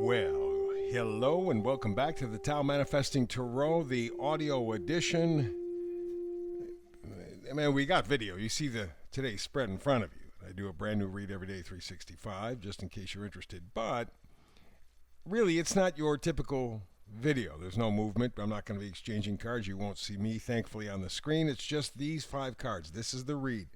Well, hello and welcome back to the Tao Manifesting Tarot, the audio edition. Man, we got video. You see the today's spread in front of you. I do a brand new read every day, 365, just in case you're interested. But really, it's not your typical video. There's no movement. I'm not going to be exchanging cards. You won't see me, thankfully, on the screen. It's just these 5 cards. This is the read.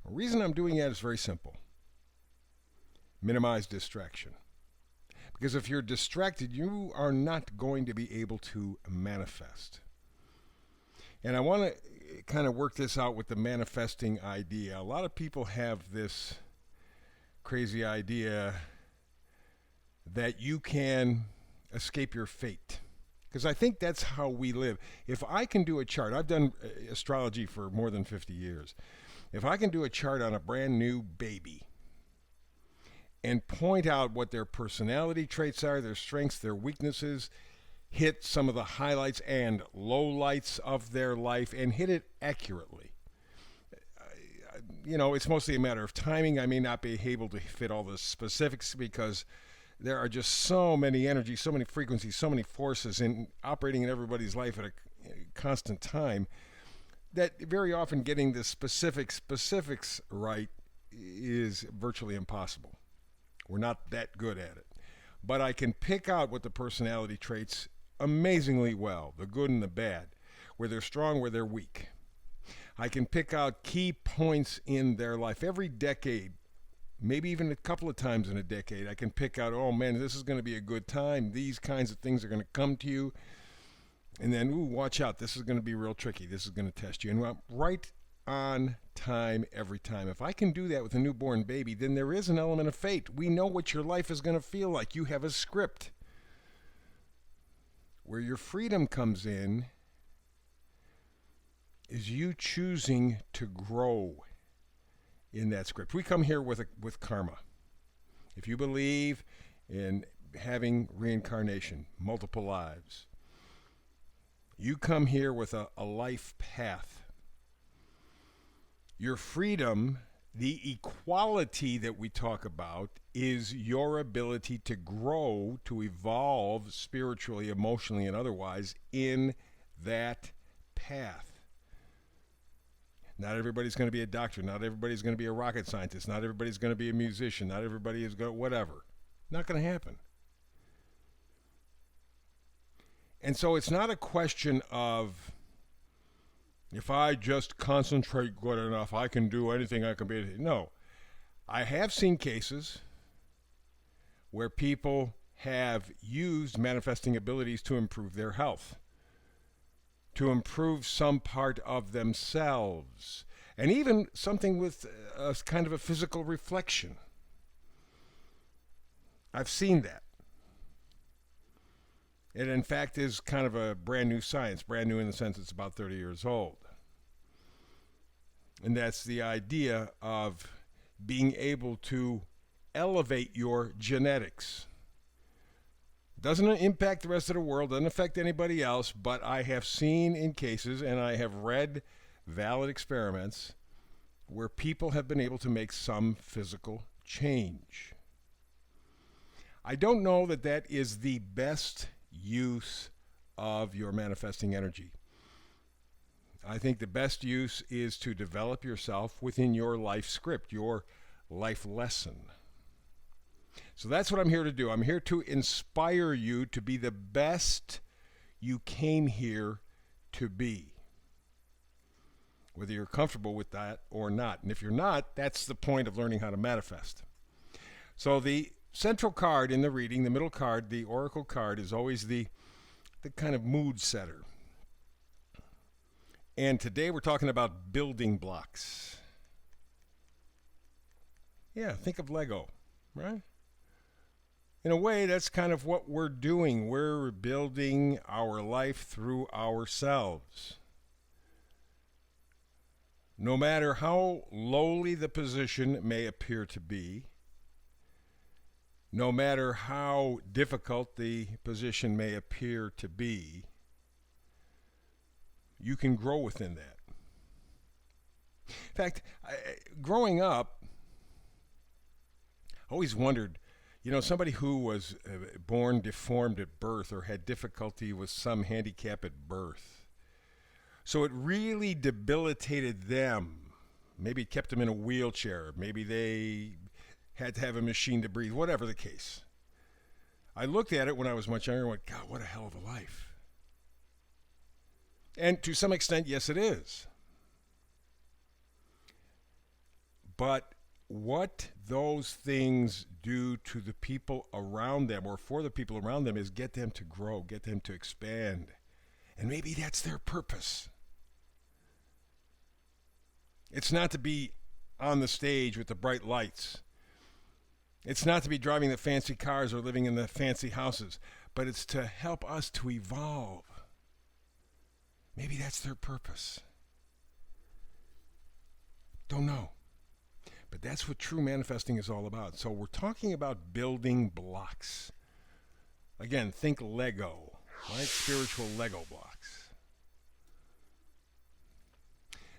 The reason I'm doing that is very simple. Minimize distraction. Because if you're distracted, you are not going to be able to manifest. And I want to kind of work this out with the manifesting idea. A lot of people have this crazy idea that you can escape your fate. Because I think that's how we live. If I can do a chart, I've done astrology for more than 50 years. If I can do a chart on a brand new baby and point out what their personality traits are, their strengths, their weaknesses, hit some of the highlights and lowlights of their life, and hit it accurately. It's mostly a matter of timing. I may not be able to fit all the specifics because there are just so many energies, so many frequencies, so many forces operating in everybody's life at a constant time that very often getting the specifics right is virtually impossible. We're not that good at it. But I can pick out what the personality traits amazingly well, the good and the bad, where they're strong, where they're weak. I can pick out key points in their life. Every decade, maybe even a couple of times in a decade, I can pick out, oh man, this is going to be a good time. These kinds of things are going to come to you. And then, watch out, this is going to be real tricky. This is going to test you. And I'm right on time every time. If I can do that with a newborn baby, then there is an element of fate. We know what your life is going to feel like. You have a script. Where your freedom comes in is you choosing to grow in that script. We come here with karma. If you believe in having reincarnation, multiple lives, you come here with a life path. Your freedom, the equality that we talk about, is your ability to grow, to evolve spiritually, emotionally, and otherwise in that path. Not everybody's going to be a doctor. Not everybody's going to be a rocket scientist. Not everybody's going to be a musician. Not everybody is going to whatever. Not going to happen. And so it's not a question of, if I just concentrate good enough, I can do anything I can be. No. I have seen cases where people have used manifesting abilities to improve their health, to improve some part of themselves, and even something with a kind of a physical reflection. I've seen that. It, in fact, is kind of a brand new science, brand new in the sense it's about 30 years old. And that's the idea of being able to elevate your genetics. Doesn't impact the rest of the world, doesn't affect anybody else, but I have seen in cases, and I have read valid experiments, where people have been able to make some physical change. I don't know that that is the best use of your manifesting energy. I think the best use is to develop yourself within your life script, your life lesson. So that's what I'm here to do. I'm here to inspire you to be the best you came here to be, whether you're comfortable with that or not. And if you're not, that's the point of learning how to manifest. So the central card in the reading, the middle card, the oracle card, is always the kind of mood setter. And today we're talking about building blocks. Yeah, think of Lego, right? In a way, that's kind of what we're doing. We're building our life through ourselves. No matter how lowly the position may appear to be, no matter how difficult the position may appear to be, you can grow within that. In fact, growing up, I always wondered, Somebody who was born deformed at birth or had difficulty with some handicap at birth. So it really debilitated them. Maybe it kept them in a wheelchair. Maybe they had to have a machine to breathe, whatever the case. I looked at it when I was much younger and went, God, what a hell of a life. And to some extent, yes, it is. But what those things do to the people around them or for the people around them is get them to grow, get them to expand. And maybe that's their purpose. It's not to be on the stage with the bright lights. It's not to be driving the fancy cars or living in the fancy houses, but it's to help us to evolve. Maybe that's their purpose. Don't know. But that's what true manifesting is all about. So we're talking about building blocks. Again, think Lego, right? Spiritual Lego blocks.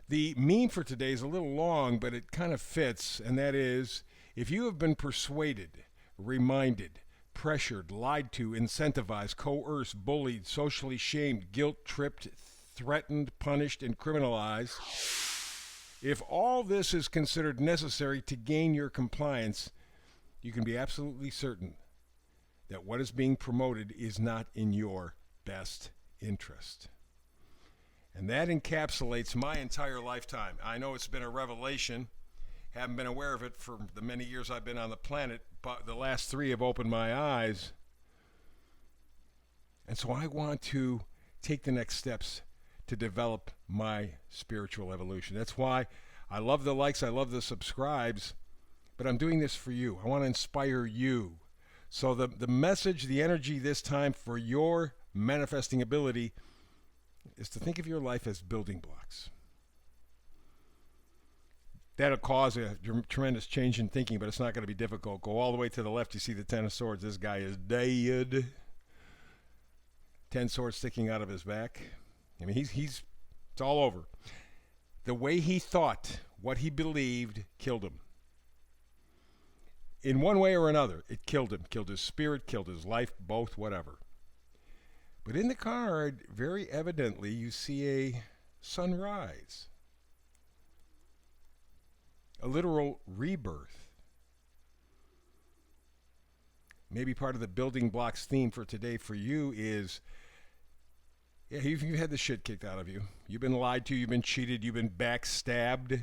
The meme for today is a little long, but it kind of fits, and that is, if you have been persuaded, reminded, pressured, lied to, incentivized, coerced, bullied, socially shamed, guilt-tripped, threatened, punished, and criminalized, if all this is considered necessary to gain your compliance, you can be absolutely certain that what is being promoted is not in your best interest. And that encapsulates my entire lifetime. I know it's been a revelation. Haven't been aware of it for the many years I've been on the planet, but the last 3 have opened my eyes. And so I want to take the next steps to develop my spiritual evolution. That's why I love the likes, I love the subscribes, but I'm doing this for you. I want to inspire you. So the message, the energy this time for your manifesting ability is to think of your life as building blocks. That'll cause a tremendous change in thinking, but it's not going to be difficult. Go all the way to the left, you see the 10 of swords. This guy is dead. 10 swords sticking out of his back. I mean, it's all over. The way he thought, what he believed, killed him. In one way or another, it killed him. Killed his spirit, killed his life, both, whatever. But in the card, very evidently, you see a sunrise. A literal rebirth. Maybe part of the building blocks theme for today for you is, yeah, you've had the shit kicked out of you. You've been lied to, you've been cheated, you've been backstabbed.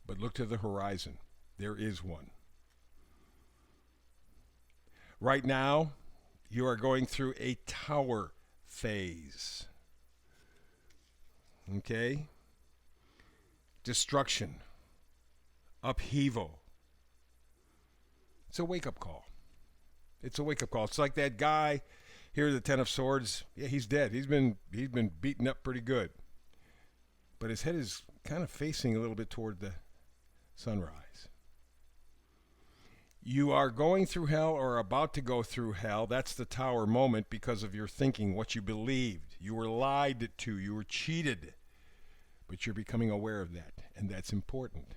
But look to the horizon. There is one. Right now, you are going through a tower phase. Okay? Destruction. Upheaval. It's a wake-up call. It's a wake-up call. It's like that guy here, the 10 of swords. Yeah, he's dead. He's been beaten up pretty good. But his head is kind of facing a little bit toward the sunrise. You are going through hell or about to go through hell. That's the tower moment because of your thinking, what you believed. You were lied to. You were cheated. But you're becoming aware of that, and that's important.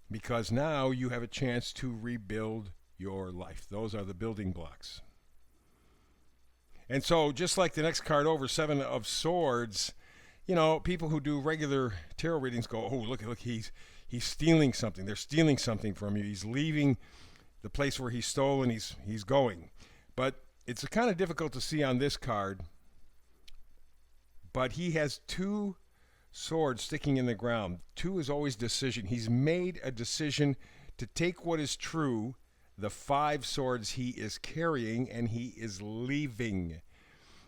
Because now you have a chance to rebuild your life. Those are the building blocks. And so, just like the next card over, 7 of swords, people who do regular tarot readings go, oh, look, he's stealing something. They're stealing something from you. He's leaving the place where he's stolen. He's going. But it's kind of difficult to see on this card. But he has 2 swords sticking in the ground. 2 is always decision. He's made a decision to take what is true, the 5 swords he is carrying, and he is leaving.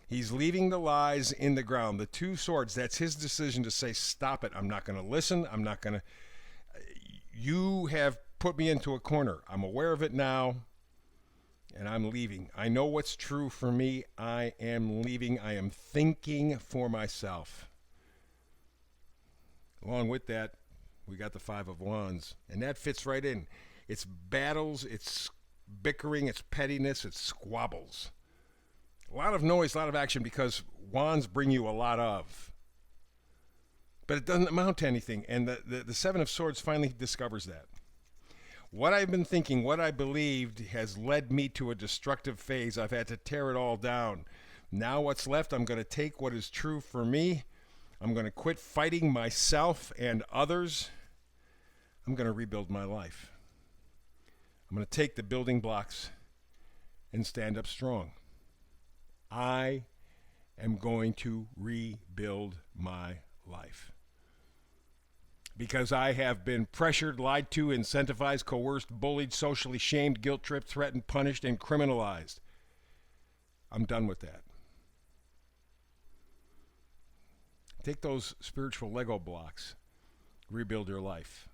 He's leaving the lies in the ground. The 2 swords, that's his decision to say, stop it. I'm not going to listen. I'm not going to. You have put me into a corner. I'm aware of it now, and I'm leaving. I know what's true for me. I am leaving. I am thinking for myself. Along with that, we got the 5 of Wands, and that fits right in. It's battles, it's bickering, it's pettiness, it's squabbles. A lot of noise, a lot of action, because Wands bring you a lot of. But it doesn't amount to anything, and the 7 of Swords finally discovers that. What I've been thinking, what I believed has led me to a destructive phase. I've had to tear it all down. Now what's left, I'm going to take what is true for me. I'm going to quit fighting myself and others. I'm going to rebuild my life. I'm going to take the building blocks and stand up strong. I am going to rebuild my life. Because I have been pressured, lied to, incentivized, coerced, bullied, socially shamed, guilt-tripped, threatened, punished, and criminalized. I'm done with that. Take those spiritual Lego blocks, rebuild your life.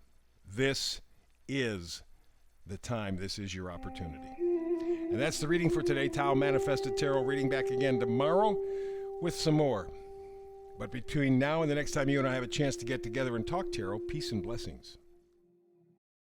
This is the time. This is your opportunity. And that's the reading for today. Tao Manifested Tarot reading back again tomorrow with some more. But between now and the next time you and I have a chance to get together and talk tarot, peace and blessings.